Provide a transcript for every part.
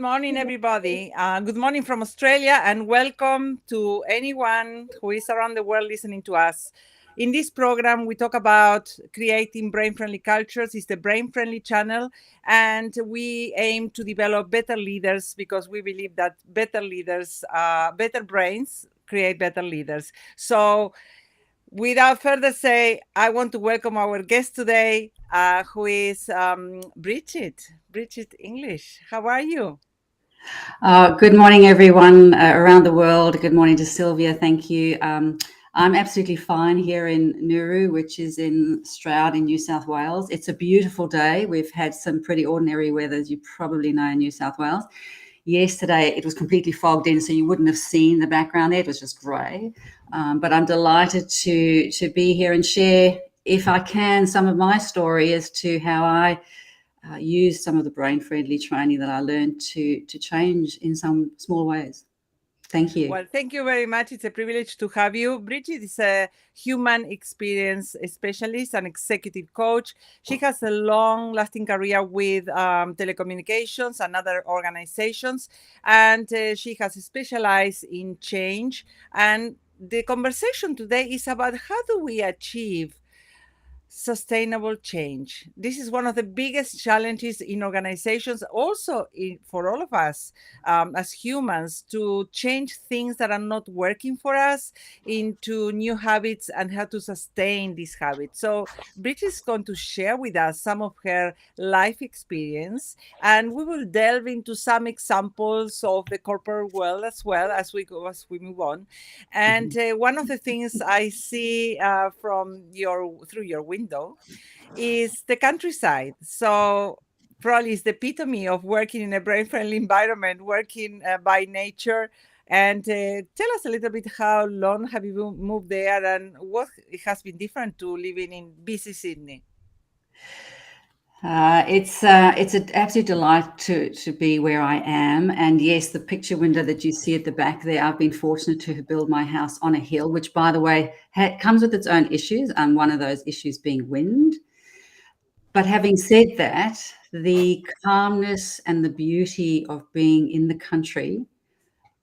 morning, everybody. Good morning from Australia, and welcome to anyone who is around the world listening to us. In this program, we talk about creating brain-friendly cultures. It's the brain-friendly channel, and we aim to develop better leaders because we believe that better leaders, better brains create better leaders. So without further say, I want to welcome our guest today, who is Bridgit. Bridgit English. How are you? Good morning, everyone around the world. Good morning to Silvia. Thank you. I'm absolutely fine here in Nauru, which is in Stroud in New South Wales. It's a beautiful day. We've had some pretty ordinary weather, as you probably know, in New South Wales. Yesterday, it was completely fogged in, so you wouldn't have seen the background there. It was just grey. But I'm delighted to be here and share, if I can, some of my story as to how I use some of the brain-friendly training that I learned to change in some small ways. Thank you. Well, thank you very much. It's a privilege to have you. Bridgit is a human experience specialist and executive coach. She has a long-lasting career with telecommunications and other organizations, and she has specialized in change. And the conversation today is about how do we achieve sustainable change. This is one of the biggest challenges in organizations, also for all of us as humans, to change things that are not working for us into new habits and how to sustain these habits. So Bridget is going to share with us some of her life experience, and we will delve into some examples of the corporate world as well as we move on. And one of the things I see through your window is the countryside. So probably it's the epitome of working in a brain-friendly environment, working by nature. And tell us a little bit, how long have you moved there and what it has been different to living in busy Sydney? It's an absolute delight to be where I am. And yes, the picture window that you see at the back there, I've been fortunate to build my house on a hill, which, by the way, comes with its own issues, and one of those issues being wind. But having said that, the calmness and the beauty of being in the country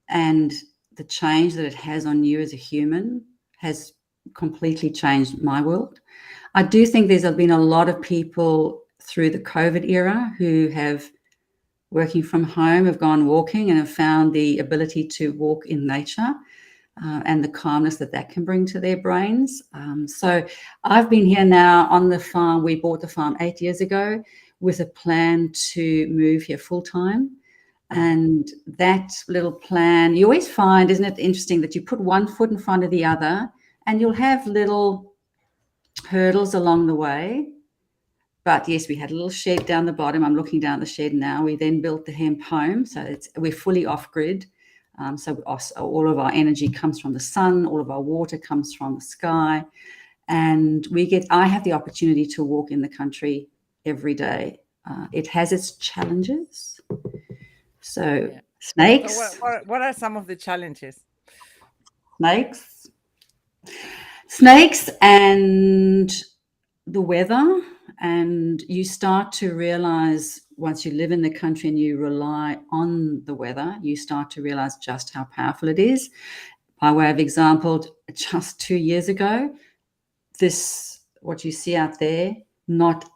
and the change that it has on you as a human has completely changed my world. I do think there's been a lot of people through the COVID era who have, working from home, have gone walking and have found the ability to walk in nature and the calmness that can bring to their brains. So I've been here now on the farm. We bought the farm 8 years ago with a plan to move here full time. And that little plan, you always find, isn't it interesting, that you put one foot in front of the other and you'll have little hurdles along the way. But yes, we had a little shed down the bottom. I'm looking down the shed now. We then built the hemp home. So we're fully off grid. So all of our energy comes from the sun. All of our water comes from the sky. And I have the opportunity to walk in the country every day. It has its challenges. So snakes. So what are some of the challenges? Snakes and the weather. And you start to realize, once you live in the country and you rely on the weather, you start to realize just how powerful it is. By way of example, just 2 years ago, what you see out there, not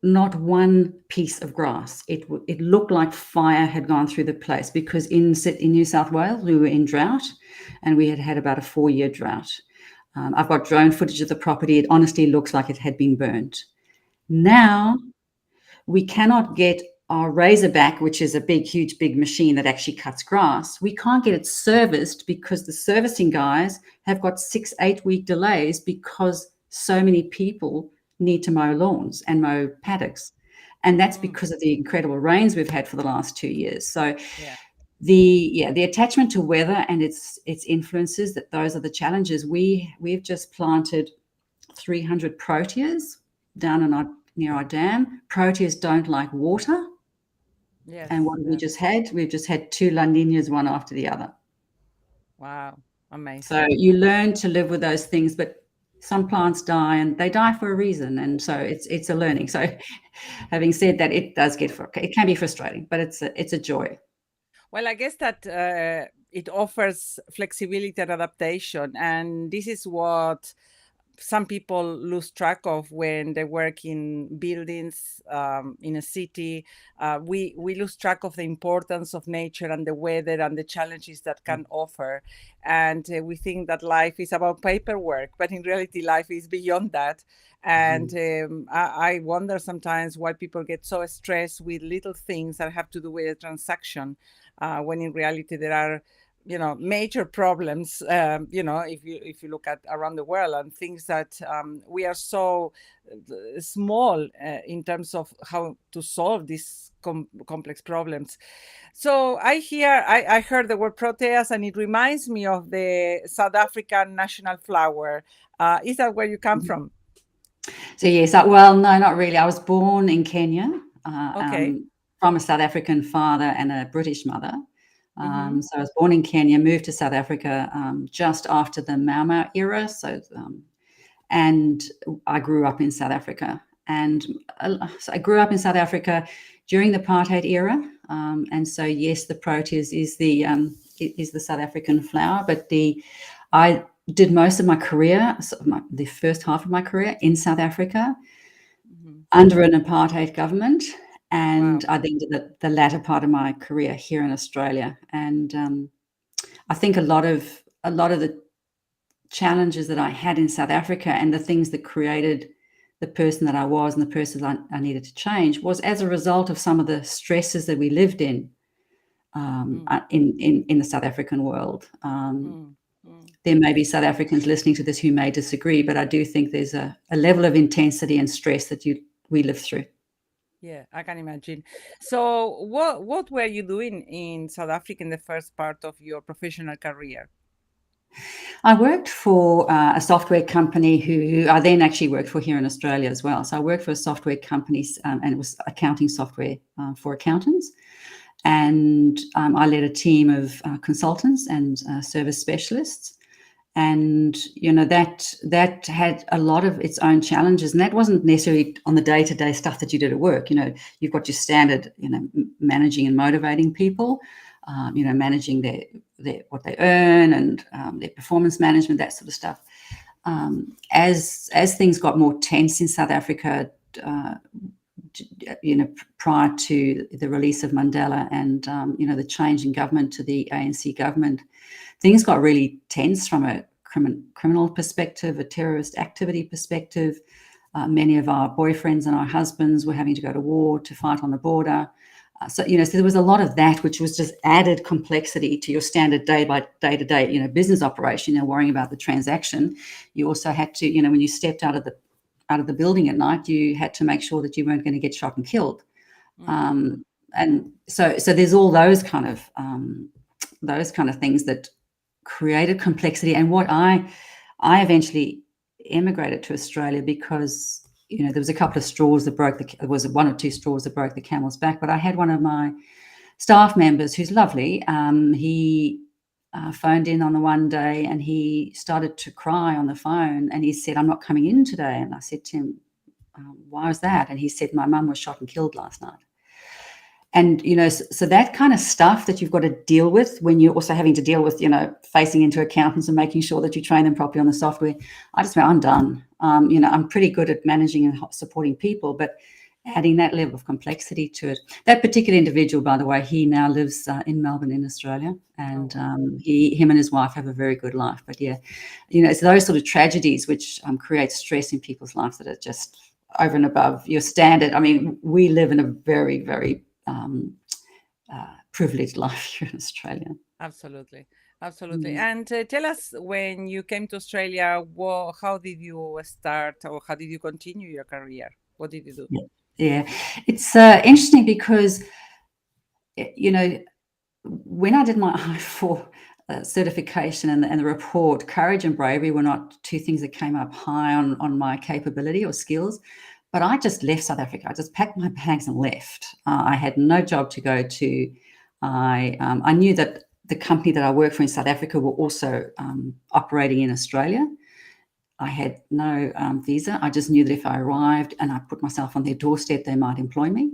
one piece of grass. It looked like fire had gone through the place, because in New South Wales, we were in drought, and we had about a 4-year drought. I've got drone footage of the property. It honestly looks like it had been burnt. Now, we cannot get our Razorback, which is a huge machine that actually cuts grass. We can't get it serviced because the servicing guys have got 6-8 week delays, because so many people need to mow lawns and mow paddocks. And that's because of the incredible rains we've had for the last 2 years. So the attachment to weather and its influences, those are the challenges. We've just planted 300 proteas down near our dam. Proteas don't like water. Yes. And what we just had? We've just had 2 La Niñas, one after the other. Wow, amazing. So you learn to live with those things, but some plants die, and they die for a reason, and so it's a learning. So, having said that, it can be frustrating, but it's a joy. Well, I guess that it offers flexibility and adaptation, and this is what some people lose track of when they work in buildings in a city. We lose track of the importance of nature and the weather and the challenges that can offer, and we think that life is about paperwork, but in reality life is beyond that. And I wonder sometimes why people get so stressed with little things that have to do with a transaction, when in reality there are major problems, if you look at around the world, and things that we are so small in terms of how to solve these complex problems. So I heard the word proteas, and it reminds me of the South African national flower. Is that where you come from? So yes, well, no, not really. I was born in Kenya, Okay. From a South African father and a British mother. Mm-hmm. So I was born in Kenya, moved to South Africa just after the Mau Mau era. So, and I grew up in South Africa. And so I grew up in South Africa during the apartheid era. And so, yes, the proteas is the South African flower. But I did most of my career, the first half of my career in South Africa, under an apartheid government. And Wow. I then did the latter part of my career here in Australia. And I think a lot of the challenges that I had in South Africa and the things that created the person that I was and the person I needed to change was as a result of some of the stresses that we lived in the South African world. There may be South Africans listening to this who may disagree, but I do think there's a level of intensity and stress that we live through. Yeah, I can imagine. So what were you doing in South Africa in the first part of your professional career? I worked for a software company who I then actually worked for here in Australia as well. So I worked for a software company, and it was accounting software for accountants. And I led a team of consultants and service specialists. And, that had a lot of its own challenges. And that wasn't necessarily on the day-to-day stuff that you did at work. You've got your standard, managing and motivating people, managing their what they earn and their performance management, that sort of stuff. As things got more tense in South Africa, prior to the release of Mandela and, the change in government to the ANC government, things got really tense from a criminal perspective, a terrorist activity perspective. Many of our boyfriends and our husbands were having to go to war to fight on the border. So there was a lot of that, which was just added complexity to your standard day-to-day, business operation. Worrying about the transaction. You also had to, when you stepped out of the building at night, you had to make sure that you weren't going to get shot and killed. And so there's all those kind of things that created complexity. And what I eventually emigrated to Australia because there was a couple of straws that broke there was one or two straws that broke the camel's back. But I had one of my staff members who's lovely. He phoned in on the one day and he started to cry on the phone, and he said, "I'm not coming in today." And I said to him, "Why was that?" And he said, "My mum was shot and killed last night." And, so that kind of stuff that you've got to deal with when you're also having to deal with, facing into accountants and making sure that you train them properly on the software. I just went, I'm done. I'm pretty good at managing and supporting people, but adding that level of complexity to it. That particular individual, by the way, he now lives in Melbourne in Australia, and him and his wife have a very good life. But yeah, it's those sort of tragedies which create stress in people's lives that are just over and above your standard. I mean, we live in a very, very privileged life here in Australia. Absolutely. And tell us, when you came to Australia, how did you start, or how did you continue your career? What did you do? Yeah. It's interesting because, when I did my I4 certification and the report, courage and bravery were not two things that came up high on my capability or skills. But I just left South Africa. I just packed my bags and left. I had no job to go to. I knew that the company that I worked for in South Africa were also operating in Australia. I had no visa. I just knew that if I arrived and I put myself on their doorstep, they might employ me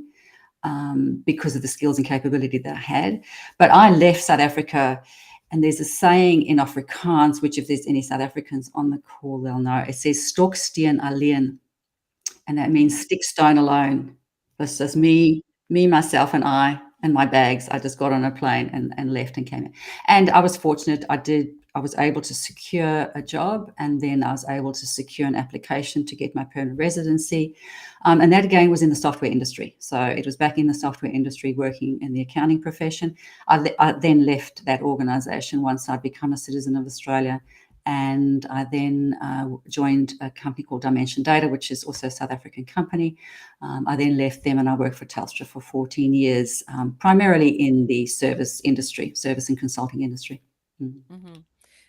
because of the skills and capability that I had. But I left South Africa, and there's a saying in Afrikaans, which if there's any South Africans on the call, they'll know. It says "stok steen alleen," and that means stick stone alone. That's just me, myself, and I, and my bags. I just got on a plane and left and came in. And I was fortunate. I was able to secure a job, and then I was able to secure an application to get my permanent residency. And that again was in the software industry. So it was back in the software industry, working in the accounting profession. I then left that organization once I'd become a citizen of Australia. And I then joined a company called Dimension Data, which is also a South African company. I then left them and I worked for Telstra for 14 years, primarily in the service industry, service and consulting industry. Mm-hmm.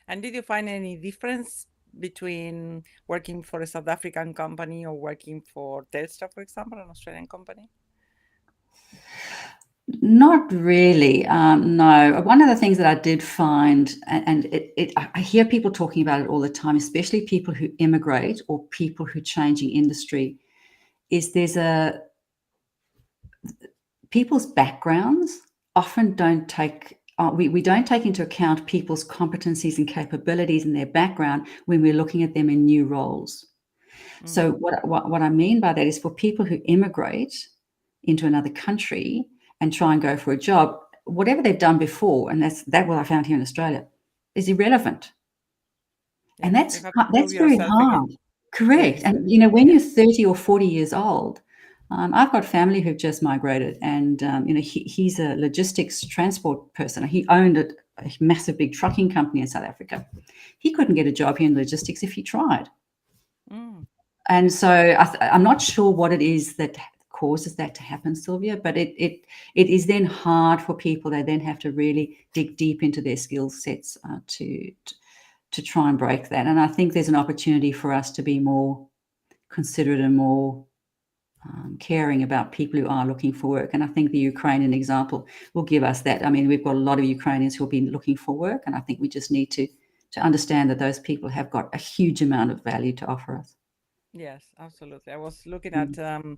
And did you find any difference between working for a South African company or working for Telstra, for example, an Australian company? Not really, no. One of the things that I did find, and I hear people talking about it all the time, especially people who immigrate or people who changing industry, is people's backgrounds often don't take. We don't take into account people's competencies and capabilities and their background when we're looking at them in new roles. So what I mean by that is for people who immigrate into another country and try and go for a job, whatever they've done before, and that's what I found here in Australia, is irrelevant. Yeah, and that's you have to prove very yourself hard. again. Correct. Yes. And when you're 30 or 40 years old, I've got family who've just migrated, and he's a logistics transport person. He owned a massive big trucking company in South Africa. He couldn't get a job here in logistics if he tried. And so I'm not sure what it is that causes that to happen, Silvia, but it is then hard for people. They then have to really dig deep into their skill sets to try and break that. And I think there's an opportunity for us to be more considerate and more caring about people who are looking for work. And I think the Ukrainian example will give us that. I mean, we've got a lot of Ukrainians who have been looking for work, and I think we just need to understand that those people have got a huge amount of value to offer us. Yes, absolutely. I was looking at a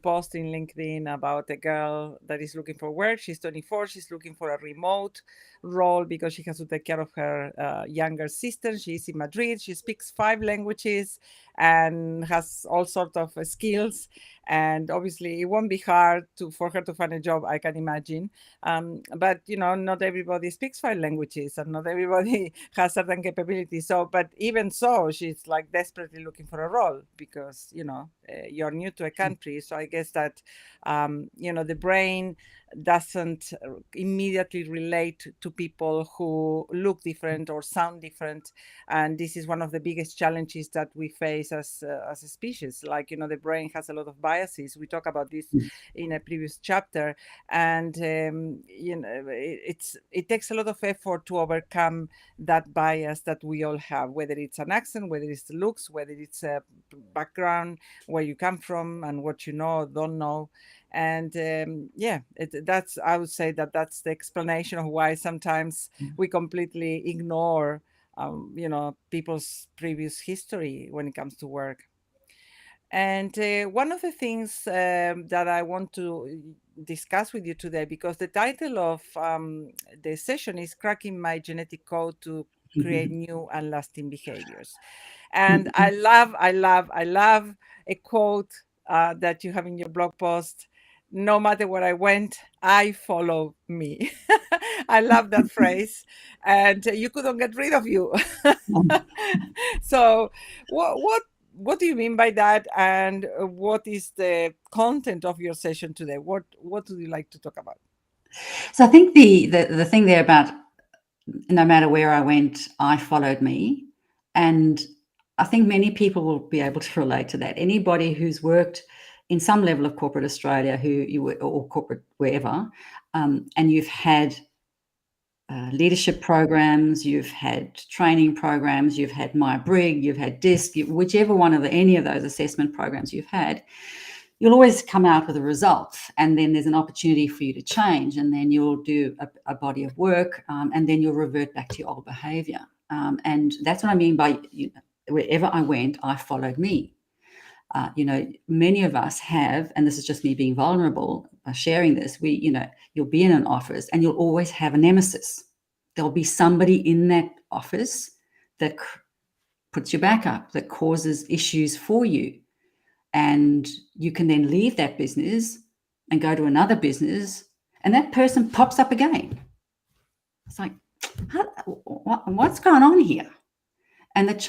post in LinkedIn about a girl that is looking for work. She's 24. She's looking for a remote role because she has to take care of her younger sister. She's in Madrid. She speaks 5 languages and has all sorts of skills. And obviously, it won't be hard for her to find a job, I can imagine. But, not everybody speaks 5 languages and not everybody has certain capabilities. So, but even so, she's like desperately looking for a role because, you're new to a country. So I guess that, the brain doesn't immediately relate to people who look different or sound different. And this is one of the biggest challenges that we face as a species. Like, the brain has a lot of biases. We talk about this in a previous chapter. And, it takes a lot of effort to overcome that bias that we all have, whether it's an accent, whether it's looks, whether it's a background, where you come from and what you know or don't know. And I would say that's the explanation of why sometimes we completely ignore people's previous history when it comes to work. And one of the things that I want to discuss with you today, because the title of the session is Cracking My Genetic Code to Create New and Lasting Behaviors. And I love a quote that you have in your blog post: no matter where I went, I follow me. I love that phrase, and you couldn't get rid of you. So what do you mean by that, and what is the content of your session today? What would you like to talk about? So I think the thing there about no matter where I went, I followed me. And I think many people will be able to relate to that. Anybody who's worked in some level of corporate Australia or corporate wherever, and you've had leadership programs, you've had training programs, you've had MyBrig, you've had DISC, whichever one of any of those assessment programs you've had, you'll always come out with a result, and then there's an opportunity for you to change, and then you'll do a body of work, and then you'll revert back to your old behavior. And that's what I mean by wherever I went, I followed me. Many of us have, and this is just me being vulnerable by sharing this, you'll be in an office and you'll always have a nemesis. There'll be somebody in that office that puts your back up, that causes issues for you. And you can then leave that business and go to another business, and that person pops up again. It's like, what's going on here? And that's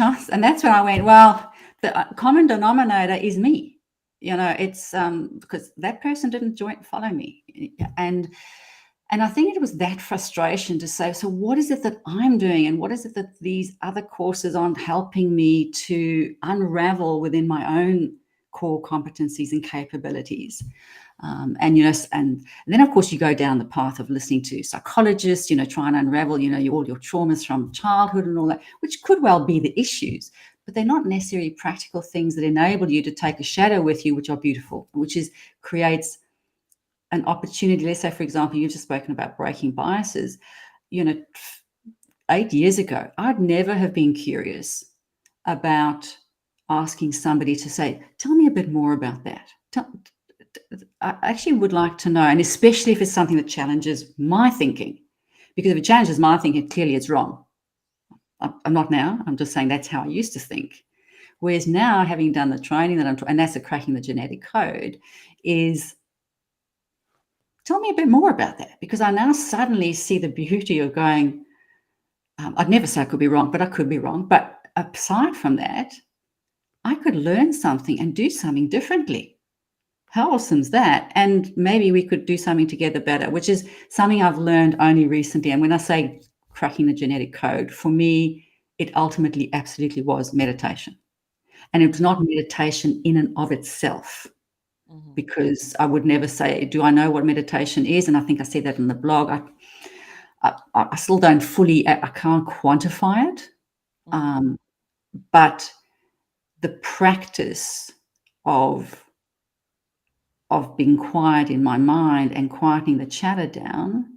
when I went, well, the common denominator is me. It's because that person didn't follow me. And I think it was that frustration to say, so what is it that I'm doing? And what is it that these other courses aren't helping me to unravel within my own core competencies and capabilities? And then, of course, you go down the path of listening to psychologists, try and unravel, all your traumas from childhood and all that, which could well be the issues, but they're not necessarily practical things that enable you to take a shadow with you, which are beautiful, which creates an opportunity. Let's say, for example, you've just spoken about breaking biases. 8 years ago, I'd never have been curious about asking somebody to say, tell me a bit more about that. I actually would like to know, and especially if it's something that challenges my thinking, because if it challenges my thinking, clearly it's wrong. I'm not now. I'm just saying that's how I used to think. Whereas now, having done the training and that's a cracking the genetic code, is tell me a bit more about that, because I now suddenly see the beauty of going, I'd never say I could be wrong, but I could be wrong. But aside from that, I could learn something and do something differently. How awesome's that? And maybe we could do something together better, which is something I've learned only recently. And when I say cracking the genetic code, for me, it ultimately absolutely was meditation. And it was not meditation in and of itself, because I would never say, do I know what meditation is? And I think I said that in the blog. I still don't fully, I can't quantify it. But the practice of being quiet in my mind and quieting the chatter down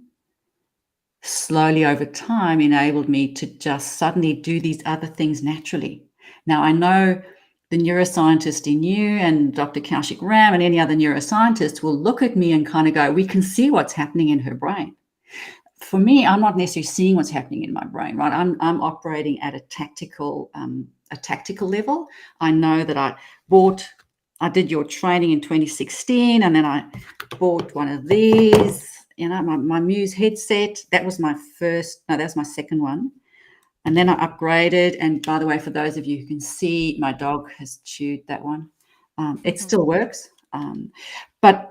slowly over time enabled me to just suddenly do these other things naturally. Now, I know the neuroscientist in you and Dr. Kaushik Ram and any other neuroscientist will look at me and kind of go, we can see what's happening in her brain. For me, I'm not necessarily seeing what's happening in my brain, right? I'm operating at a tactical level. I know that I did your training in 2016, and then I bought one of these, my Muse headset. That was my second one. And then I upgraded. And by the way, for those of you who can see, my dog has chewed that one. It still works. But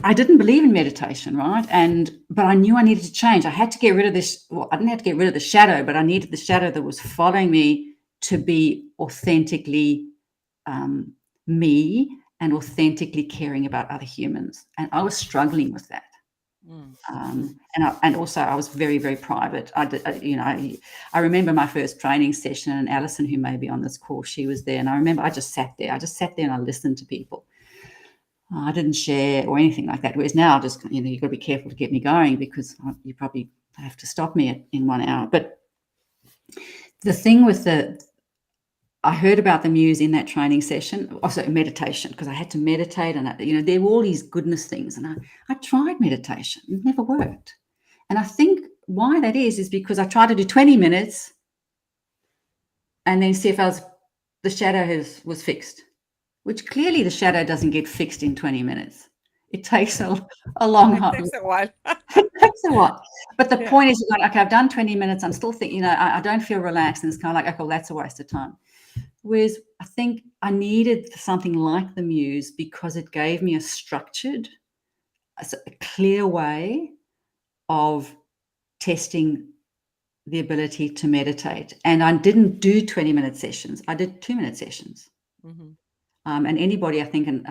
I didn't believe in meditation, right? But I knew I needed to change. I had to get rid of this. Well, I didn't have to get rid of the shadow, but I needed the shadow that was following me to be authentically me and authentically caring about other humans. And I was struggling with that. And also I was very, very private. I remember my first training session, and Alison, who may be on this call, she was there. And I remember I just sat there and I listened to people. I didn't share or anything like that. Whereas now, just, you've got to be careful to get me going, because you probably have to stop me in 1 hour. But the thing with I heard about the Muse in that training session, also meditation, because I had to meditate, and there were all these goodness things, and I tried meditation. It never worked. And I think why that is because I tried to do 20 minutes and then see if the shadow was fixed, which clearly the shadow doesn't get fixed in 20 minutes. It takes a long time. It takes a while. It takes a while. But the point is, okay, I've done 20 minutes. I'm still thinking, I don't feel relaxed. And it's kind of like, okay, well, that's a waste of time. Whereas I think I needed something like the Muse because it gave me a structured, a clear way of testing the ability to meditate. And I didn't do 20-minute sessions. I did 2-minute sessions. And anybody, I think, in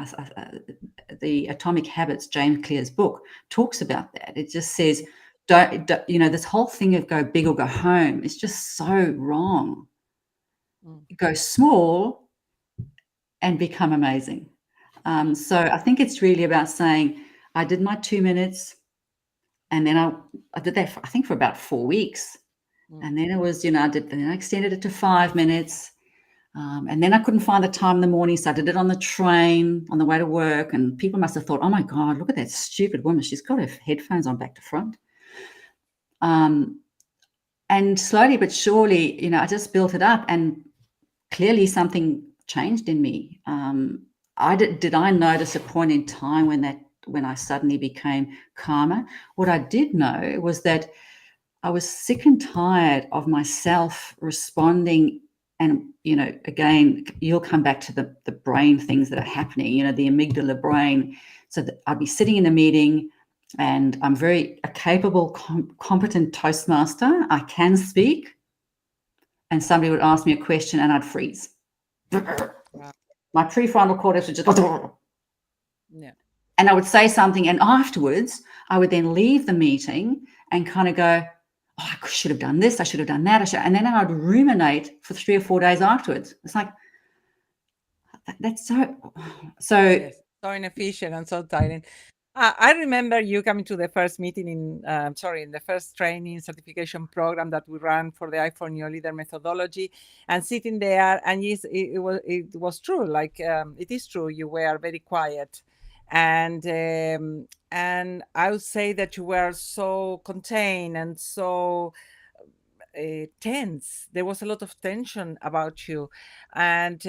the Atomic Habits, James Clear's book, talks about that. It just says, don't this whole thing of go big or go home is just so wrong. Go small and become amazing. So I think it's really about saying, I did my 2 minutes, and then I did that for about 4 weeks. And then it was, then I extended it to 5 minutes. And then I couldn't find the time in the morning, so I did it on the train on the way to work, and people must have thought, oh my God, look at that stupid woman. She's got her headphones on back to front. And slowly but surely, you know, I just built it up, and clearly something changed in me. Did I notice a point in time when I suddenly became calmer? What I did know was that I was sick and tired of myself responding. And, you know, again, you'll come back to the brain things that are happening, you know, the amygdala brain. So that I'd be sitting in a meeting, and I'm a capable, competent Toastmaster. I can speak. And somebody would ask me a question and I'd freeze. Wow. My prefrontal cortex would just, Yeah. and I would say something, and afterwards I would then leave the meeting and kind of go, oh, I should have done this, I should have done that, and then I'd ruminate for 3 or 4 days afterwards. It's like, that's so Yes. So inefficient and so tiring. I remember you coming to the first meeting in the first training certification program that we ran for the I4 Neuroleader methodology, and sitting there, and yes, it was true. Like it is true. You were very quiet, and I would say that you were so contained and so tense. There was a lot of tension about you, and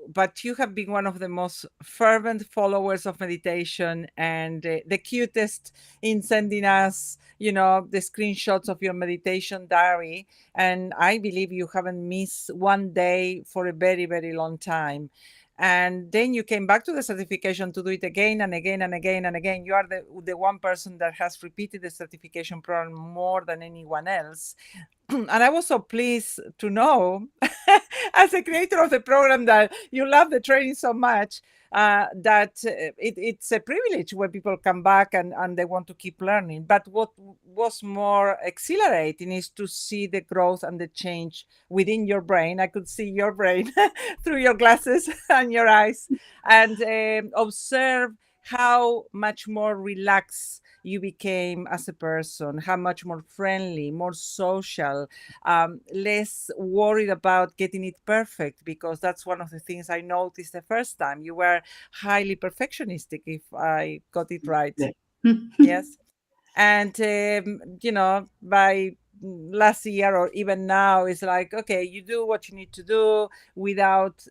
but you have been one of the most fervent followers of meditation, and the cutest in sending us, you know, the screenshots of your meditation diary. And I believe you haven't missed one day for a very, very long time. And then you came back to the certification to do it again and again and again and again. You are the one person that has repeated the certification program more than anyone else. And I was so pleased to know, as a creator of the program, that you love the training so much, that it's a privilege when people come back and they want to keep learning. But what was more exhilarating is to see the growth and the change within your brain. I could see your brain through your glasses and your eyes, and observe how much more relaxed you became as a person, how much more friendly, more social, less worried about getting it perfect, because that's one of the things I noticed the first time. You were highly perfectionistic, if I got it right. yeah. Yes. And you know, by last year or even now, it's like, okay, you do what you need to do without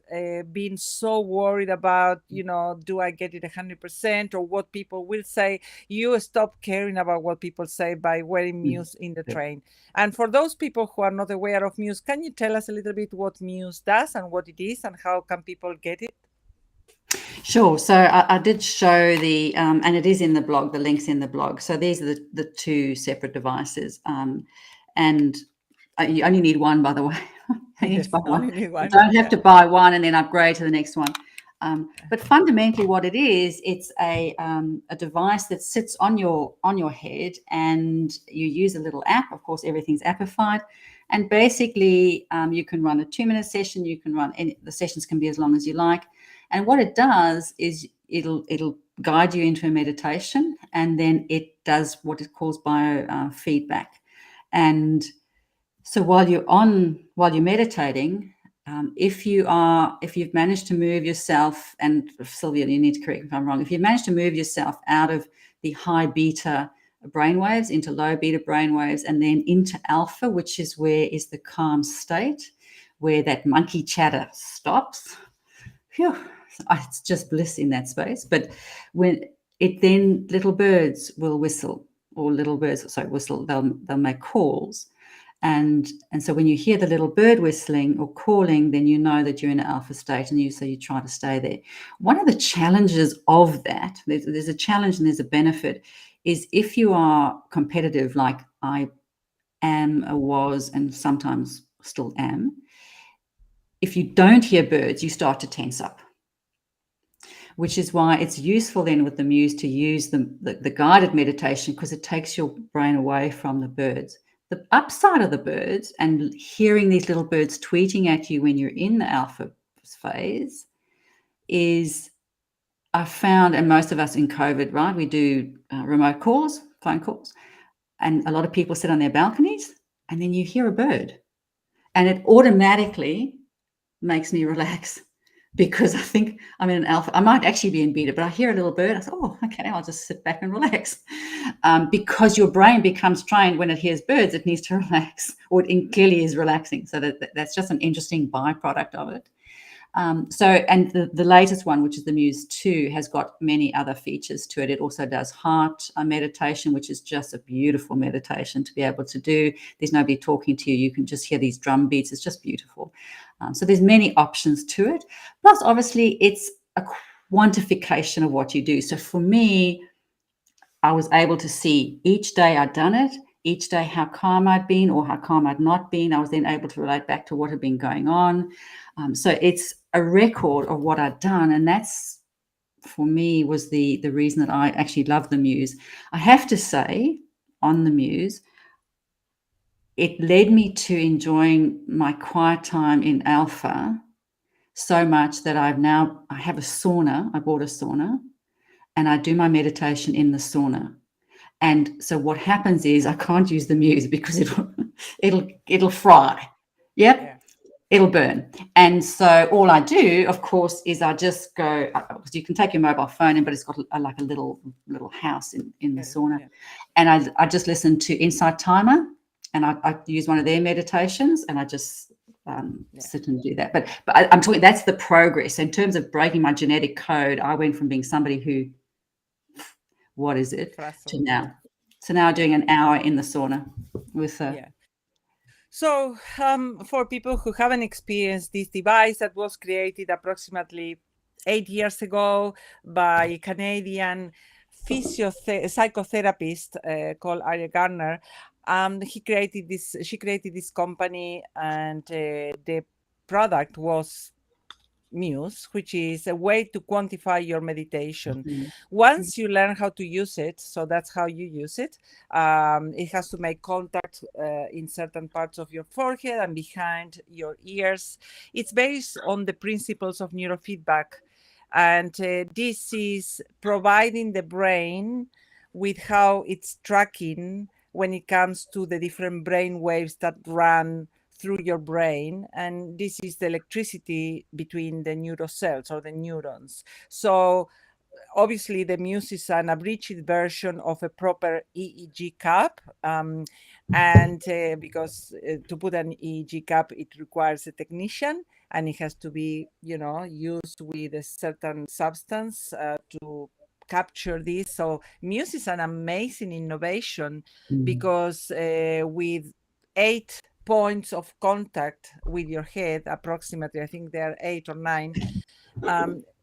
being so worried about, you know, do I get it 100% or what people will say. You stop caring about what people say by wearing Muse in the train. And for those people who are not aware of Muse, can you tell us a little bit what Muse does and what it is and how can people get it? Sure. So I did show the, and it is in the blog, the link's in the blog. So these are the two separate devices. And you only need one, by the way. You need to buy one. You don't have to buy one and then upgrade to the next one. But fundamentally what it is, it's a device that sits on your head, and you use a little app. Of course, everything's appified. And basically you can run a 2-minute session. You can run the sessions can be as long as you like. And what it does is it'll guide you into a meditation, and then it does what it calls biofeedback. And so while you're meditating, if you've managed to move yourself, and Silvia, you need to correct me if I'm wrong, if you've managed to move yourself out of the high beta brainwaves into low beta brainwaves, and then into alpha, which is where is the calm state, where that monkey chatter stops. Phew, it's just bliss in that space. But when then little birds will whistle, or whistle, they'll make calls. And so when you hear the little bird whistling or calling, then you know that you're in an alpha state, and so you try to stay there. One of the challenges of that, there's a challenge and there's a benefit, is if you are competitive, like I am, was, and sometimes still am, if you don't hear birds, you start to tense up, which is why it's useful then with the Muse to use the guided meditation, because it takes your brain away from the birds. The upside of the birds, and hearing these little birds tweeting at you when you're in the alpha phase, is I found, and most of us in COVID, right, we do remote calls, phone calls, and a lot of people sit on their balconies, and then you hear a bird, and it automatically makes me relax, because I think I'm in an alpha. I might actually be in beta, but I hear a little bird. I say, oh, okay, I'll just sit back and relax. Because your brain becomes trained when it hears birds, it needs to relax, or it clearly is relaxing. So that's just an interesting byproduct of it. And the latest one, which is the Muse 2, has got many other features to it. It also does heart meditation, which is just a beautiful meditation to be able to do. There's nobody talking to you. You can just hear these drum beats. It's just beautiful. So there's many options to it. Plus, obviously, it's a quantification of what you do. So for me, I was able to see each day I'd done it, each day how calm I'd been or how calm I'd not been. I was then able to relate back to what had been going on. So it's a record of what I'd done. And that's, for me, was the reason that I actually love the Muse. I have to say, on the Muse, it led me to enjoying my quiet time in alpha so much that I have a sauna. I bought a sauna, and I do my meditation in the sauna. And so what happens is I can't use the Muse because it'll fry. Yep. Yeah. It'll burn. And so all I do, of course, is I just go, because you can take your mobile phone in, but it's got like a little house in the sauna. Yeah. And I just listen to Insight Timer, and I use one of their meditations, and I just sit and do that. But I'm talking, that's the progress. In terms of breaking my genetic code, I went from being somebody who, what is it, to now. So now doing an hour in the sauna with So for people who haven't experienced this device that was created approximately 8 years ago by a Canadian psychotherapist called Arya Garner, she created this company, and the product was Muse, which is a way to quantify your meditation. Mm-hmm. Once you learn how to use it, so that's how you use it. It has to make contact in certain parts of your forehead and behind your ears. It's based on the principles of neurofeedback. And this is providing the brain with how it's tracking when it comes to the different brain waves that run through your brain, and this is the electricity between the neurocells or the neurons. So obviously the Muse is an abridged version of a proper EEG cup, and because to put an EEG cup, it requires a technician, and it has to be, used with a certain substance to capture this. So Muse is an amazing innovation because with 8 points of contact with your head, approximately, I think there are 8 or 9,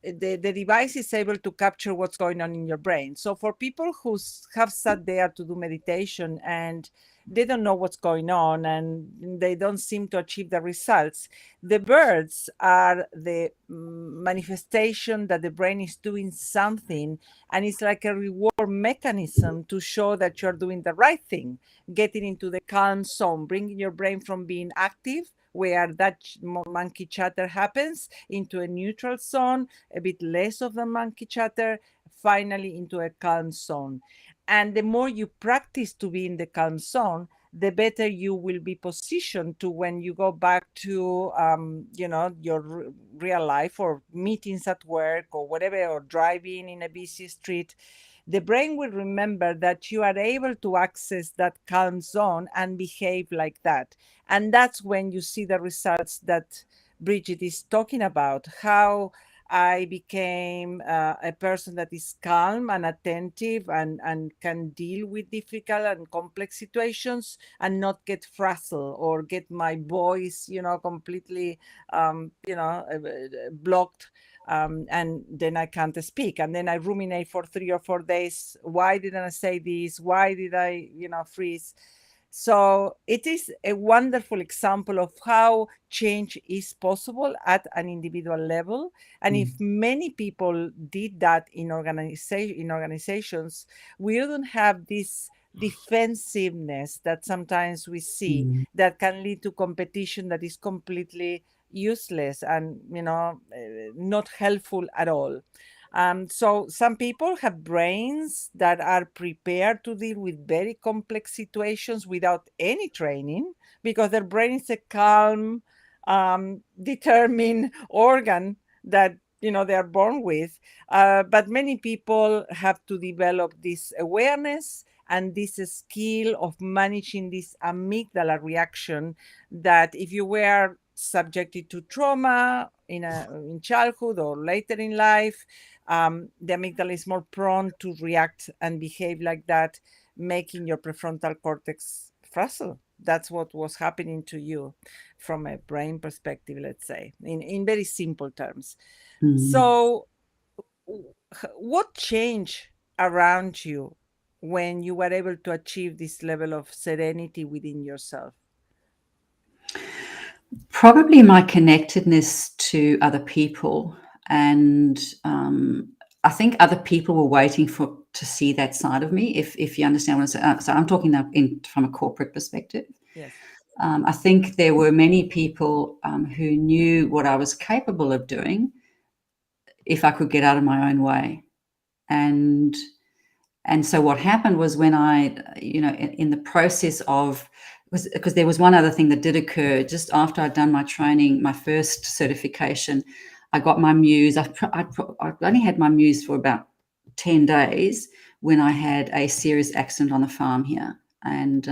the device is able to capture what's going on in your brain. So for people who have sat there to do meditation and they don't know what's going on and they don't seem to achieve the results, the birds are the manifestation that the brain is doing something, and it's like a reward mechanism to show that you're doing the right thing, getting into the calm zone, bringing your brain from being active, where that monkey chatter happens, into a neutral zone, a bit less of the monkey chatter, finally into a calm zone. And the more you practice to be in the calm zone, the better you will be positioned to when you go back to, your real life or meetings at work or whatever, or driving in a busy street. The brain will remember that you are able to access that calm zone and behave like that. And that's when you see the results that Bridgit is talking about, how I became a person that is calm and attentive and can deal with difficult and complex situations and not get frazzled or get my voice, completely, blocked. And then I can't speak. And then I ruminate for 3 or 4 days. Why didn't I say this? Why did I, freeze? So it is a wonderful example of how change is possible at an individual level. And if many people did that in organizations, we wouldn't have this defensiveness that sometimes we see that can lead to competition that is completely useless and not helpful at all. So some people have brains that are prepared to deal with very complex situations without any training, because their brain is a calm determined organ that they are born with, but many people have to develop this awareness and this skill of managing this amygdala reaction, that if you were subjected to trauma in childhood or later in life, the amygdala is more prone to react and behave like that, making your prefrontal cortex frazzle. That's what was happening to you from a brain perspective, let's say, in very simple terms. So what changed around you when you were able to achieve this level of serenity within yourself? Probably my connectedness to other people, and I think other people were waiting to see that side of me. If you understand what I'm saying, so I'm talking now from a corporate perspective. Yes. I think there were many people who knew what I was capable of doing if I could get out of my own way, and so what happened was when I, in the process of, because there was one other thing that did occur just after I'd done my training, my first certification, I got my Muse. I only had my Muse for about 10 days when I had a serious accident on the farm here. And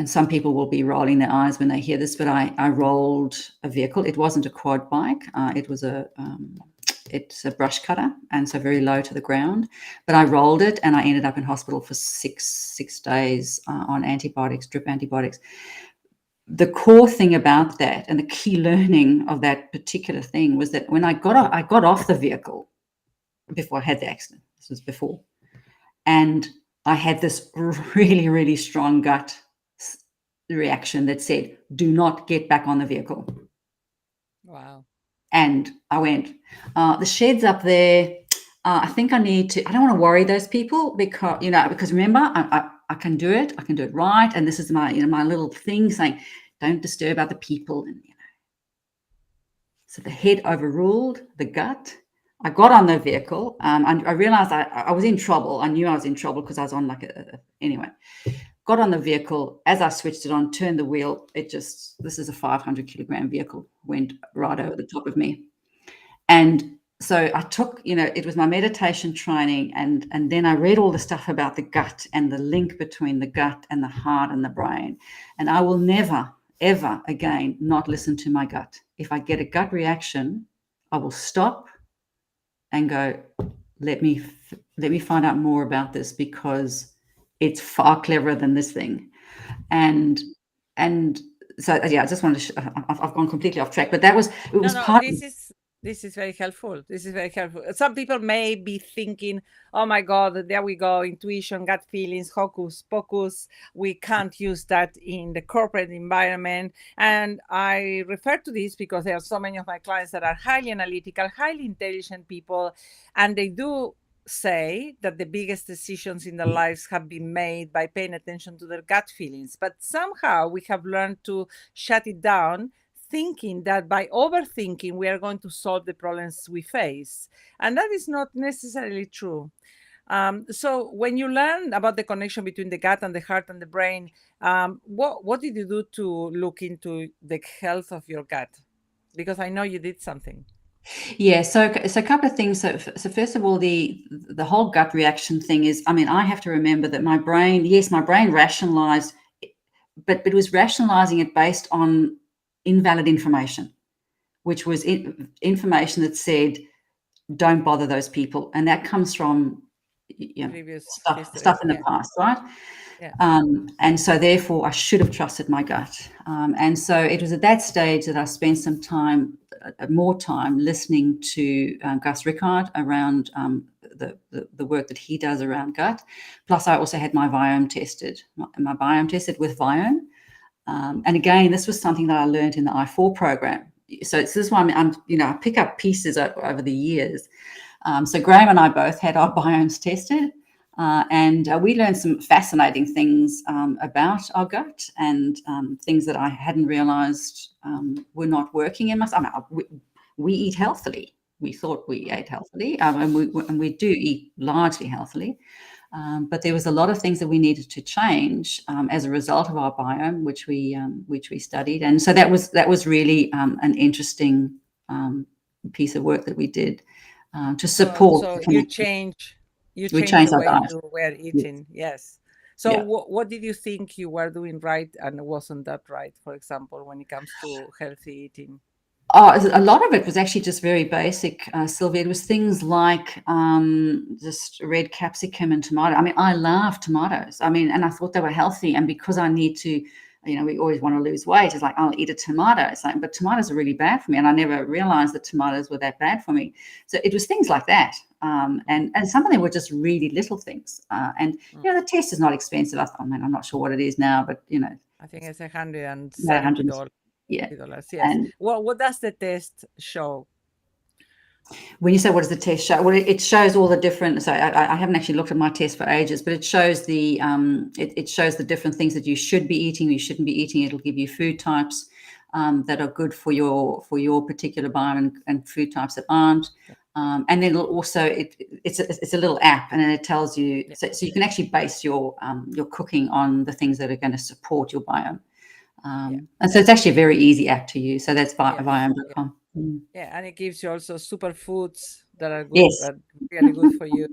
some people will be rolling their eyes when they hear this, but I rolled a vehicle. It wasn't a quad bike. It was it's a brush cutter, and so very low to the ground. But I rolled it, and I ended up in hospital for six days on antibiotics, drip antibiotics. The core thing about that, and the key learning of that particular thing, was that when I got off the vehicle before I had the accident, this was before, and I had this really, really strong gut reaction that said, do not get back on the vehicle. Wow. And I went, the shed's up there. I think I need to, I don't want to worry those people because remember, I can do it. I can do it right. And this is my, my little thing saying, don't disturb other people. And, so the head overruled the gut. I got on the vehicle. I realized I was in trouble. I knew I was in trouble because I was on anyway. Got on the vehicle. As I switched it on, turned the wheel, this is a 500 kilogram vehicle, went right over the top of me. And so I took, it was my meditation training, and then I read all the stuff about the gut and the link between the gut and the heart and the brain. And I will never, ever again not listen to my gut. If I get a gut reaction, I will stop and go, let me find out more about this, because it's far cleverer than this thing. And so, yeah, I just wanted to, I've gone completely off track, but this is very helpful. This is very helpful. Some people may be thinking, oh my God, there we go, intuition, gut feelings, hocus pocus. We can't use that in the corporate environment. And I refer to this because there are so many of my clients that are highly analytical, highly intelligent people, and they do say that the biggest decisions in their lives have been made by paying attention to their gut feelings. But somehow we have learned to shut it down, thinking that by overthinking we are going to solve the problems we face. And that is not necessarily true. So when you learn about the connection between the gut and the heart and the brain, what did you do to look into the health of your gut? Because I know you did something. Yeah, so a couple of things. So first of all, the whole gut reaction thing is, I have to remember that my brain rationalized, but it was rationalizing it based on invalid information, which was information that said, don't bother those people. And that comes from stuff in the past, right? Yeah. And so therefore I should have trusted my gut. And so it was at that stage that I spent some time, more time, listening to Gus Rickard around the work that he does around gut. Plus I also had my biome tested, with Viome. And again, this was something that I learned in the I4 program. So this is why I pick up pieces over the years. So Graham and I both had our biomes tested, and we learned some fascinating things about our gut, and things that I hadn't realized were not working in us. We eat healthily. We thought we ate healthily, and we do eat largely healthily. But there was a lot of things that we needed to change as a result of our biome, which we studied, and so that was really an interesting piece of work that we did to support. So the you connection. change the our way diet. you were eating. Yes. So Yeah. what did you think you were doing right and wasn't that right, for example, when it comes to healthy eating? Oh, a lot of it was actually just very basic, Sylvia. It was things like just red capsicum and tomato. I mean, I love tomatoes. I mean, and I thought they were healthy. And because I need to, we always want to lose weight. It's like, I'll eat a tomato. It's like, but tomatoes are really bad for me. And I never realized that tomatoes were that bad for me. So it was things like that. And some of them were just really little things. And the test is not expensive. I mean, I'm not sure what it is now, but, I think it's $170. $100. Yeah. Yes. And What does the test show? when you say what does the test show? Well, it shows all the different. So I haven't actually looked at my test for ages, but it shows the it shows the different things that you should be eating, you shouldn't be eating. It'll give you food types that are good for your particular biome and food types that aren't. And then it'll also it's a little app, and then it tells you so you can actually base your cooking on the things that are going to support your biome. And so it's actually a very easy app to use. So that's biome.com. Yeah, and it gives you also superfoods that are good, Yes. are really good for you,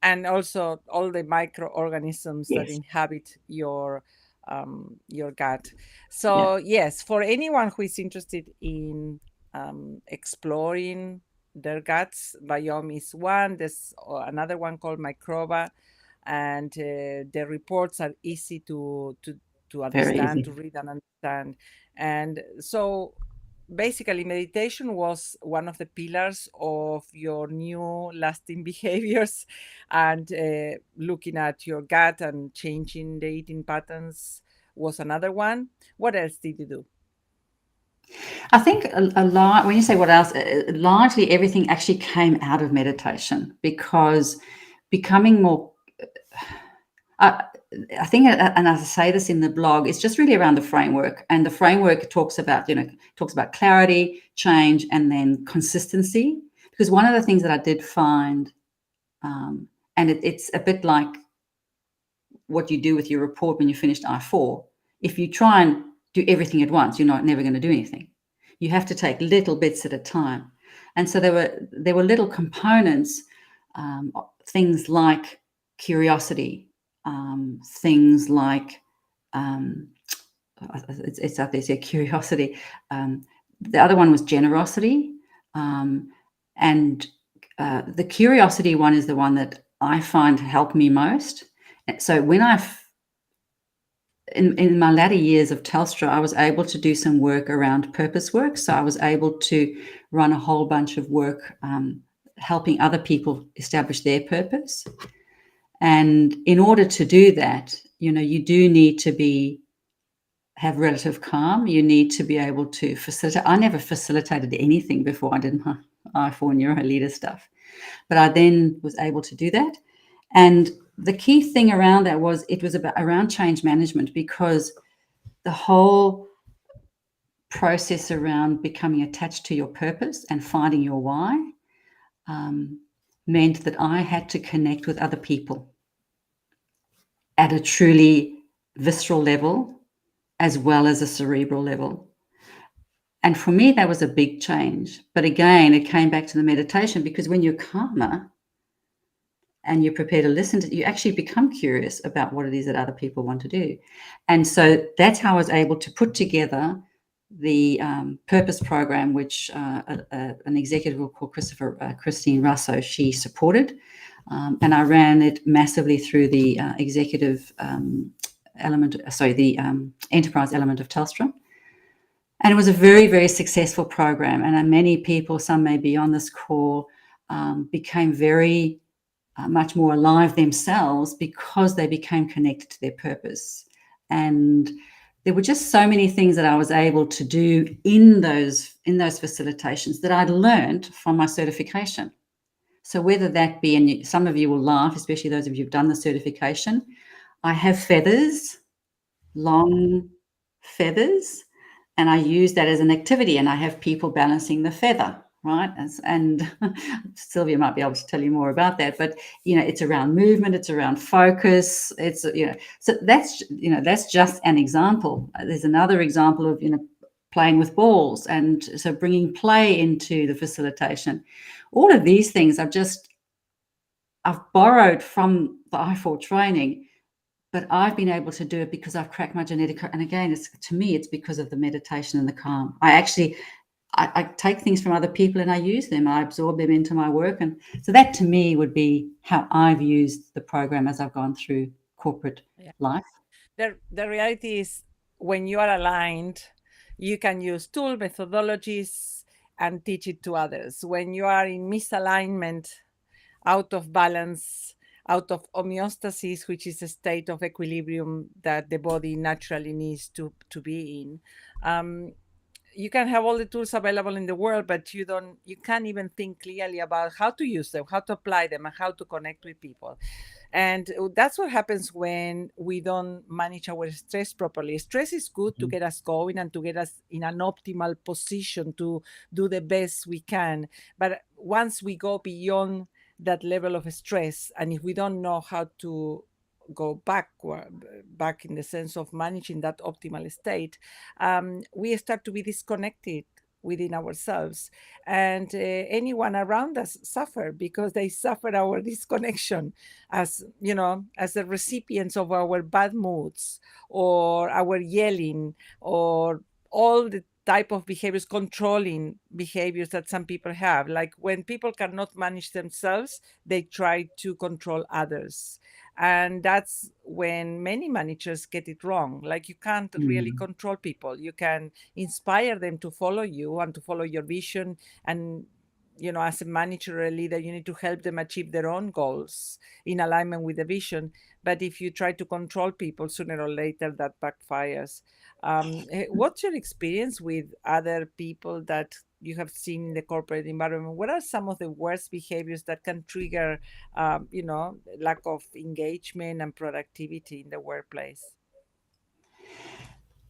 and also all the microorganisms that Yes. inhabit your gut. So yes, for anyone who is interested in exploring their guts, biome is one. There's another one called Microba, and the reports are easy to understand, to read and understand. And so basically meditation was one of the pillars of your new lasting behaviors, and looking at your gut and changing the eating patterns was another one. What else did you do? I think a lot, when you say what else, largely everything actually came out of meditation, because becoming more I think, and as I say this in the blog, it's just really around the framework, and the framework talks about clarity, change, and then consistency. Because one of the things that I did find, and it's a bit like what you do with your report when you finished I4. If you try and do everything at once, you're never going to do anything. You have to take little bits at a time, and so there were little components, things like curiosity. Things like it's up there, so curiosity. The other one was generosity, and the curiosity one is the one that I find helped me most. So when in my latter years of Telstra, I was able to do some work around purpose work. So I was able to run a whole bunch of work helping other people establish their purpose. And in order to do that, you do need to have relative calm. You need to be able to facilitate. I never facilitated anything before I did my I4 Neuroleader stuff, but I then was able to do that. And the key thing around that was it was around change management, because the whole process around becoming attached to your purpose and finding your why meant that I had to connect with other people at a truly visceral level as well as a cerebral level. And for me, that was a big change. But again, it came back to the meditation, because when you're calmer and you're prepared to listen to, you actually become curious about what it is that other people want to do. And so that's how I was able to put together the purpose program, which an executive called Christine Russo, she supported. And I ran it massively through the executive enterprise element of Telstra. And it was a very, very successful program. And many people, some may be on this call, became very much more alive themselves because they became connected to their purpose. And there were just so many things that I was able to do in those facilitations that I'd learned from my certification. So whether that be, and some of you will laugh, especially those of you who've done the certification, I have feathers, long feathers, and I use that as an activity, and I have people balancing the feather. right? And Silvia might be able to tell you more about that, but it's around movement, it's around focus, it's so that's just an example. There's another example of playing with balls, and so bringing play into the facilitation. All of these things I've borrowed from the I4 training, but I've been able to do it because I've cracked my genetic code. And again, to me, it's because of the meditation and the calm. I take things from other people and I use them. I absorb them into my work. And so that to me would be how I've used the program as I've gone through corporate life. The reality is, when you are aligned, you can use tool methodologies and teach it to others. When you are in misalignment, out of balance, out of homeostasis, which is a state of equilibrium that the body naturally needs to be in, you can have all the tools available in the world, but you can't even think clearly about how to use them, how to apply them, and how to connect with people. And that's what happens when we don't manage our stress properly. Stress is good to get us going and to get us in an optimal position to do the best we can. But once we go beyond that level of stress, and if we don't know how to go back in the sense of managing that optimal state, we start to be disconnected within ourselves, and anyone around us suffer because they suffer our disconnection as as the recipients of our bad moods or our yelling or all the type of behaviors, controlling behaviors that some people have. Like when people cannot manage themselves, they try to control others. And that's when many managers get it wrong. Like you can't really control people. You can inspire them to follow you and to follow your vision. And, as a manager or a leader, you need to help them achieve their own goals in alignment with the vision. But if you try to control people, sooner or later that backfires. What's your experience with other people that you have seen in the corporate environment? What are some of the worst behaviors that can trigger, lack of engagement and productivity in the workplace?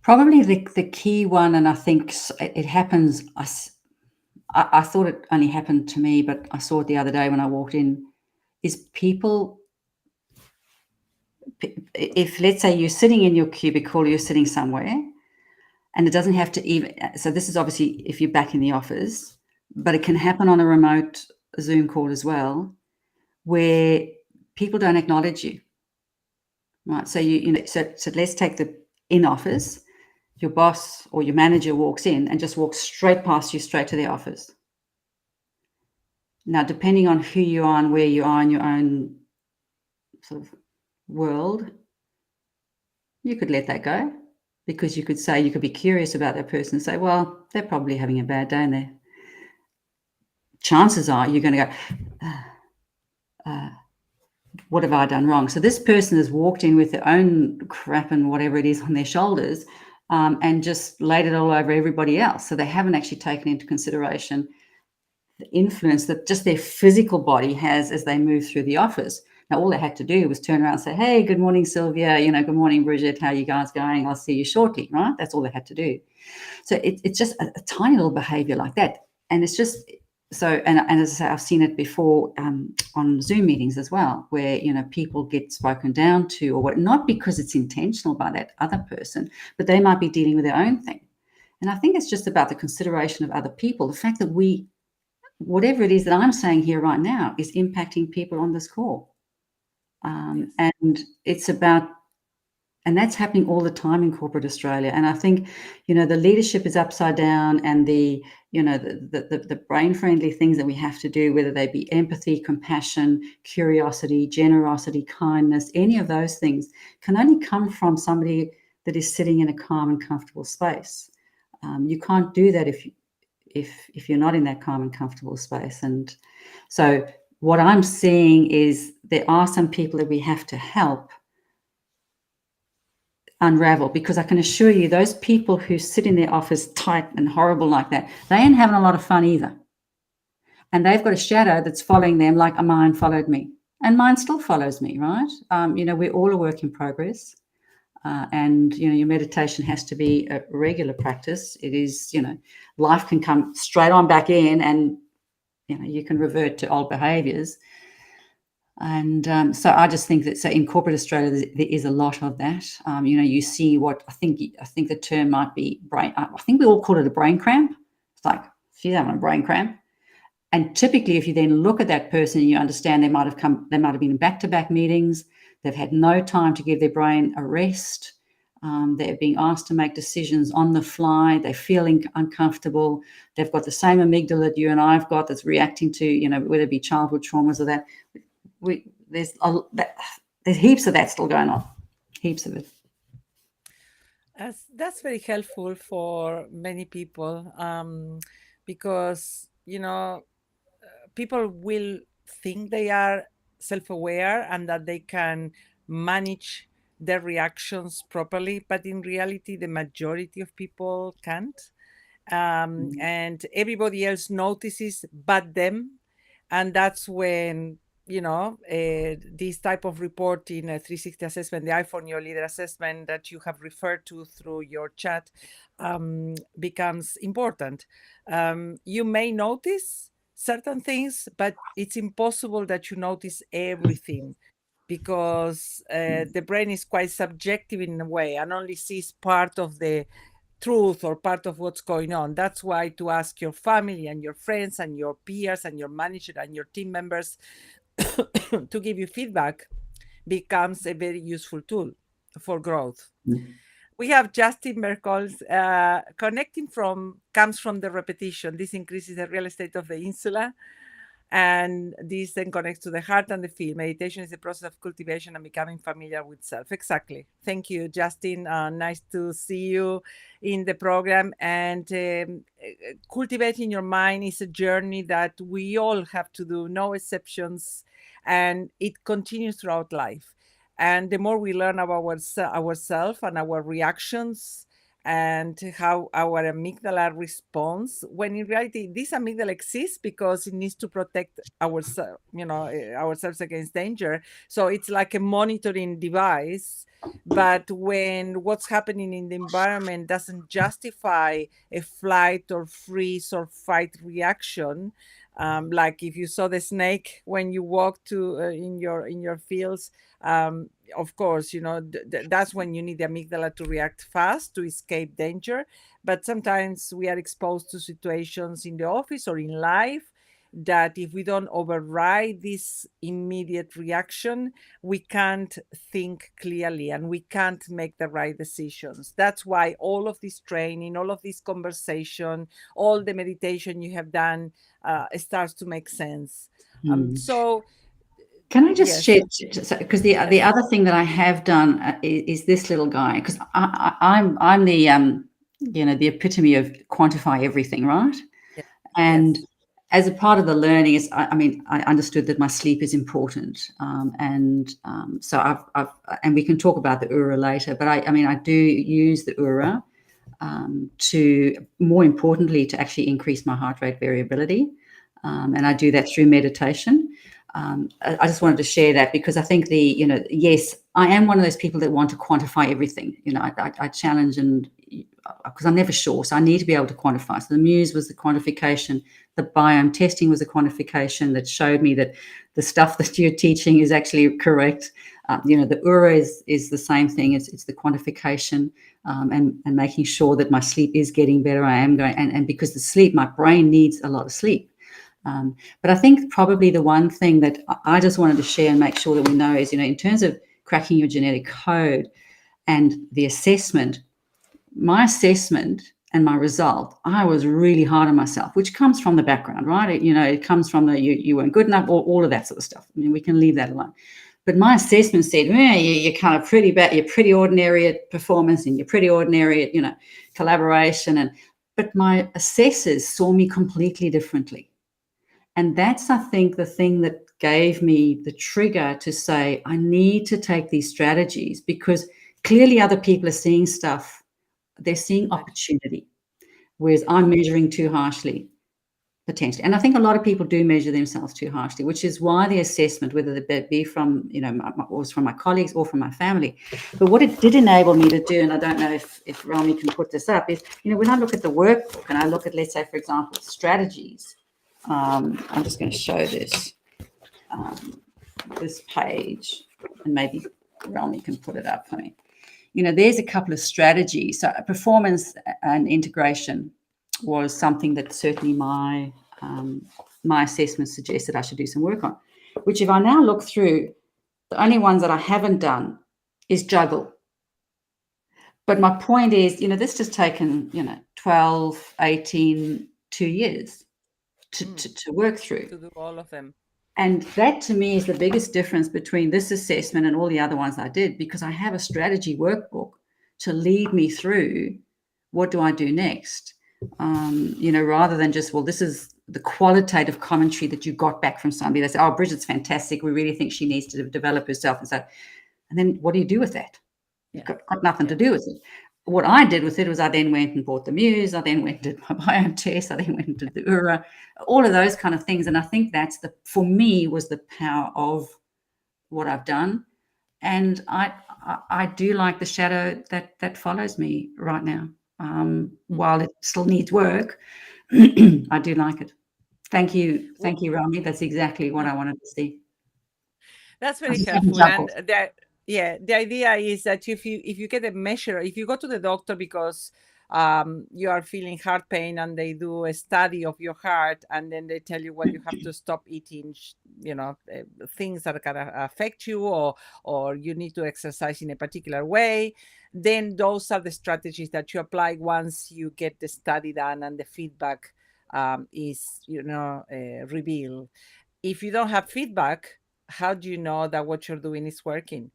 Probably the key one, and I think it happens. I thought it only happened to me, but I saw it the other day when I walked in, is people, if let's say you're sitting in your cubicle, you're sitting somewhere, and it doesn't have to even, so this is obviously if you're back in the office, but it can happen on a remote Zoom call as well, where people don't acknowledge you, right? So so let's take the in office, your boss or your manager walks in and just walks straight past you, straight to the office. Now, depending on who you are and where you are in your own sort of world, you could let that go, because you could be curious about that person and say, well, they're probably having a bad day, and they chances are you're going to go, what have I done wrong? So this person has walked in with their own crap and whatever it is on their shoulders, and just laid it all over everybody else. So they haven't actually taken into consideration the influence that just their physical body has as they move through the office. Now, all they had to do was turn around and say, hey, good morning, Silvia. Good morning, Bridgit. How are you guys going? I'll see you shortly, right? That's all they had to do. So it's just a tiny little behavior like that. And it's just so, and as I say, I've seen it before on Zoom meetings as well, where, people get spoken down to, or what, not because it's intentional by that other person, but they might be dealing with their own thing. And I think it's just about the consideration of other people. The fact that whatever it is that I'm saying here right now is impacting people on this call. Yes. And it's about, and that's happening all the time in corporate Australia. And I think, the leadership is upside down, and the brain-friendly things that we have to do, whether they be empathy, compassion, curiosity, generosity, kindness, any of those things can only come from somebody that is sitting in a calm and comfortable space. You can't do that if you're not in that calm and comfortable space. And so what I'm seeing is there are some people that we have to help unravel, because I can assure you those people who sit in their office tight and horrible like that, they ain't having a lot of fun either. And they've got a shadow that's following them like mine followed me. And mine still follows me, right? We're all a work in progress. And, your meditation has to be a regular practice. It is, life can come straight on back in, and, you can revert to old behaviours. And so I just think that, so in corporate Australia, there is a lot of that. You see what I think the term might be brain. I think we all call it a brain cramp. It's like, she's having a brain cramp. And typically, if you then look at that person, you understand they might have been in back-to-back meetings. They've had no time to give their brain a rest. They're being asked to make decisions on the fly. They're feeling uncomfortable. They've got the same amygdala that you and I've got that's reacting to, whether it be childhood traumas or that. There's heaps of that still going on, heaps of it. That's very helpful for many people, because people will think they are self-aware and that they can manage their reactions properly, but in reality the majority of people can't, and everybody else notices but them. And that's when this type of reporting, a 360 assessment, the iPhone Neuroleader assessment that you have referred to through your chat, becomes important. You may notice certain things, but it's impossible that you notice everything, because the brain is quite subjective in a way and only sees part of the truth or part of what's going on. That's why to ask your family and your friends and your peers and your manager and your team members to give you feedback becomes a very useful tool for growth. We have Justin Merkles, connecting comes from the repetition. This increases the real estate of the insula, and this then connects to the heart and the field. Meditation is the process of cultivation and becoming familiar with self. Exactly. Thank you, Justin. Nice to see you in the program. And cultivating your mind is a journey that we all have to do, no exceptions, and it continues throughout life. And the more we learn about ourselves and our reactions and how our amygdala responds, when in reality this amygdala exists because it needs to protect ourselves against danger. So it's like a monitoring device. But when what's happening in the environment doesn't justify a flight or freeze or fight reaction, like if you saw the snake when you walk in your fields, of course, that's when you need the amygdala to react fast to escape danger. But sometimes we are exposed to situations in the office or in life that if we don't override this immediate reaction, we can't think clearly and we can't make the right decisions. That's why all of this training, all of this conversation, all the meditation you have done starts to make sense. So can I just share, because the other thing that I have done is this little guy, because I'm the the epitome of quantify everything, right? Yes. And as a part of the learning is, I understood that my sleep is important, so I've and we can talk about the URA later, but I do use the URA to, more importantly, to actually increase my heart rate variability, and I do that through meditation. I just wanted to share that because I think yes, I am one of those people that want to quantify everything. I challenge, and because I'm never sure, so I need to be able to quantify. So the Muse was the quantification, the biome testing was a quantification that showed me that the stuff that you're teaching is actually correct. The URA is the same thing. It's the quantification, and making sure that my sleep is getting better. I am going, and because the sleep, my brain needs a lot of sleep. But I think probably the one thing that I just wanted to share and make sure that we know is, in terms of cracking your genetic code and the assessment, my assessment and my result, I was really hard on myself, which comes from the background, right? It comes from the you weren't good enough, all of that sort of stuff. We can leave that alone. But my assessment said, you're kind of pretty bad, you're pretty ordinary at performance and you're pretty ordinary at, collaboration. But my assessors saw me completely differently. And that's, I think, the thing that gave me the trigger to say, I need to take these strategies, because clearly other people are seeing stuff. They're seeing opportunity, whereas I'm measuring too harshly. potentially. And I think a lot of people do measure themselves too harshly, which is why the assessment, whether it be from, was from my colleagues or from my family. But what it did enable me to do, and I don't know if Rami can put this up, is, when I look at the workbook and I look at, let's say, for example, strategies, I'm just going to show this page, and maybe Rami can put it up for me. There's a couple of strategies. So performance and integration was something that certainly my assessment suggested I should do some work on, which if I now look through, the only ones that I haven't done is juggle. But my point is, this has taken, 12, 18, 2 years to work through. To do all of them. And that to me is the biggest difference between this assessment and all the other ones I did, because I have a strategy workbook to lead me through what do I do next, rather than just, well, this is the qualitative commentary that you got back from somebody. They say, oh, Bridget's fantastic. We really think she needs to develop herself. And then what do you do with that? You've got nothing to do with it. What I did with it was I then went and bought the Muse. I then went and did my bio test. I then went and did the URA, all of those kind of things. And I think that's for me, was the power of what I've done. And I do like the shadow that follows me right now. While it still needs work, I do like it. Thank you, Rami. That's exactly what I wanted to see. That's very helpful. And the idea is that if you get a measure, if you go to the doctor because you are feeling heart pain and they do a study of your heart and then they tell you, well, you have to stop eating, things that are going to affect you, or you need to exercise in a particular way, then those are the strategies that you apply once you get the study done and the feedback is, revealed. If you don't have feedback, how do you know that what you're doing is working?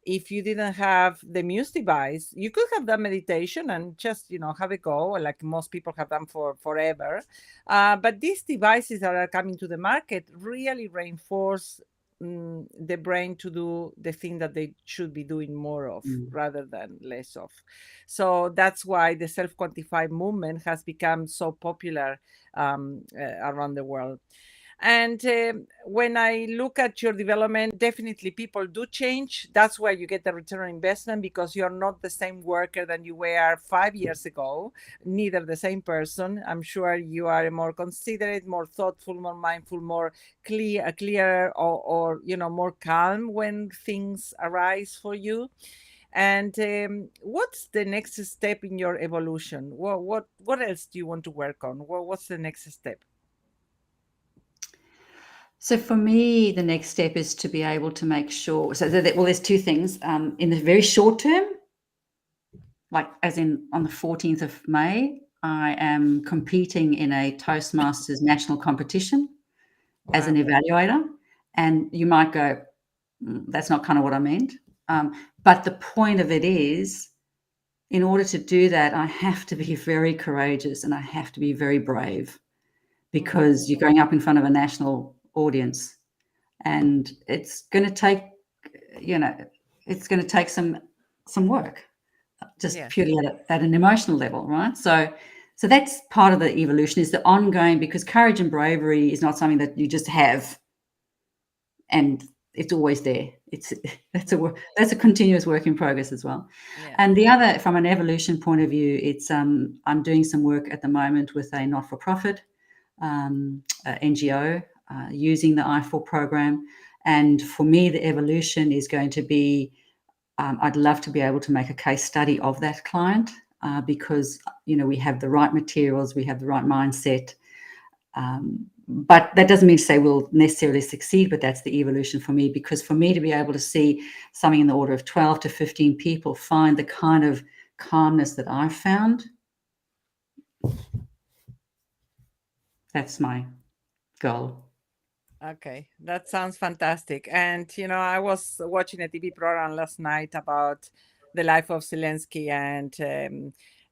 If you didn't have the Muse device, you could have done meditation and just, have a go, like most people have done for forever. But these devices that are coming to the market really reinforce the brain to do the thing that they should be doing more of rather than less of. So that's why the self-quantify movement has become so popular around the world. And when I look at your development, definitely people do change. That's where you get the return on investment, because you're not the same worker than you were 5 years ago, neither the same person. I'm sure you are more considerate, more thoughtful, more mindful, more clear, or more calm when things arise for you. And what's the next step in your evolution? What else do you want to work on? What's the next step? So for me, the next step is to be able to make sure, there's two things. In the very short term, like as in on the 14th of May, I am competing in a Toastmasters national competition as an evaluator. And you might go, that's not kind of what I meant. But the point of it is, in order to do that, I have to be very courageous and I have to be very brave, because you're going up in front of a national audience, and it's going to take, it's going to take some work, just purely at an emotional level, right? So that's part of the evolution, is the ongoing, because courage and bravery is not something that you just have and it's always there. That's a continuous work in progress as well. And the other, from an evolution point of view, it's I'm doing some work at the moment with a not-for-profit NGO using the I4 program. And for me, the evolution is going to be, I'd love to be able to make a case study of that client, because, we have the right materials, we have the right mindset. But that doesn't mean to say we'll necessarily succeed, but that's the evolution for me, because for me to be able to see something in the order of 12 to 15 people find the kind of calmness that I've found, that's my goal. Okay, that sounds fantastic. And, I was watching a TV program last night about the life of Zelensky and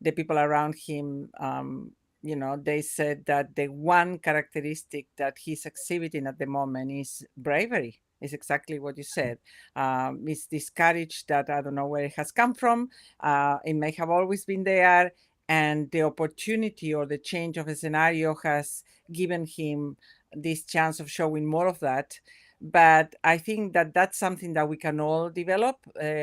the people around him. They said that the one characteristic that he's exhibiting at the moment is bravery. It's exactly what you said. It's this courage that I don't know where it has come from. It may have always been there. and the opportunity or the change of a scenario has given him this chance of showing more of that. But I think that that's something that we can all develop,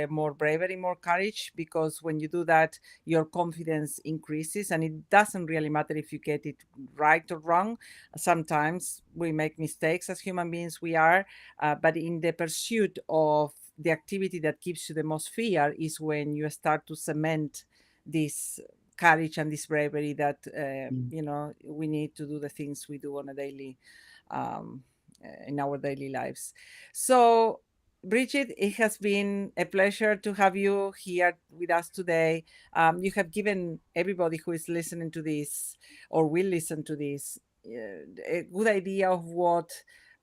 more bravery, more courage, because when you do that, your confidence increases, and it doesn't really matter if you get it right or wrong. Sometimes we make mistakes as human beings, we are, but in the pursuit of the activity that gives you the most fear is when you start to cement this courage and this bravery that we need to do the things we do on a daily in our daily lives. So Bridgit, it has been a pleasure to have you here with us today. You have given everybody who is listening to this or will listen to this a good idea of what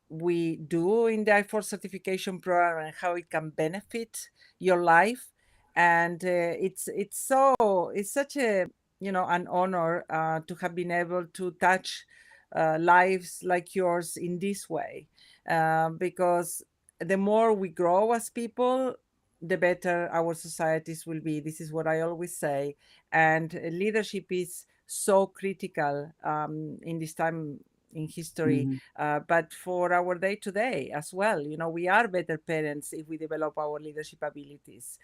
we do in the I4 certification program and how it can benefit your life. And it's such a an honor to have been able to touch lives like yours in this way, because the more we grow as people, the better our societies will be. This is what I always say. And leadership is so critical in this time in history, but for our day to day as well. We are better parents if we develop our leadership abilities.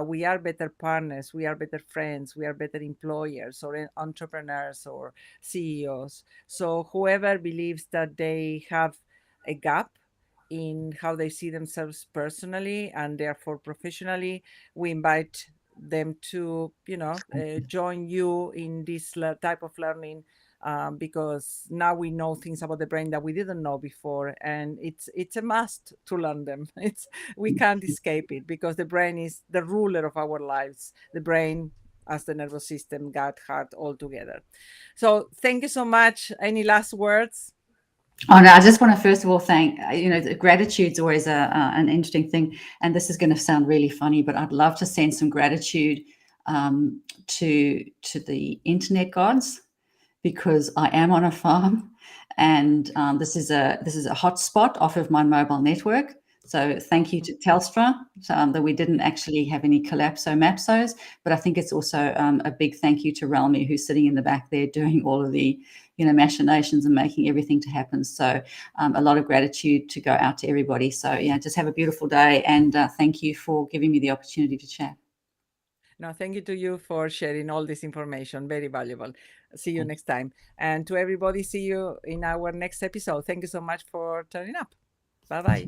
We are better partners, we are better friends, we are better employers or entrepreneurs or CEOs. So whoever believes that they have a gap in how they see themselves personally and therefore professionally, we invite them to join you in this type of learning, because now we know things about the brain that we didn't know before, and it's a must to learn them. We can't escape it, because the brain is the ruler of our lives. The brain as the nervous system, gut, heart, all together. So thank you so much. Any last words? Oh no, I just want to first of all thank, gratitude's always an interesting thing. And this is going to sound really funny, but I'd love to send some gratitude to the internet gods, because I am on a farm, and this is a hotspot off of my mobile network. So thank you to Telstra, that we didn't actually have any collapso mapsos, but I think it's also a big thank you to Relmi, who's sitting in the back there doing all of the machinations and making everything to happen. So a lot of gratitude to go out to everybody. So yeah, just have a beautiful day, and thank you for giving me the opportunity to chat. No, thank you to you for sharing all this information. Very valuable. See you next time. And to everybody, see you in our next episode. Thank you so much for turning up. Bye-bye.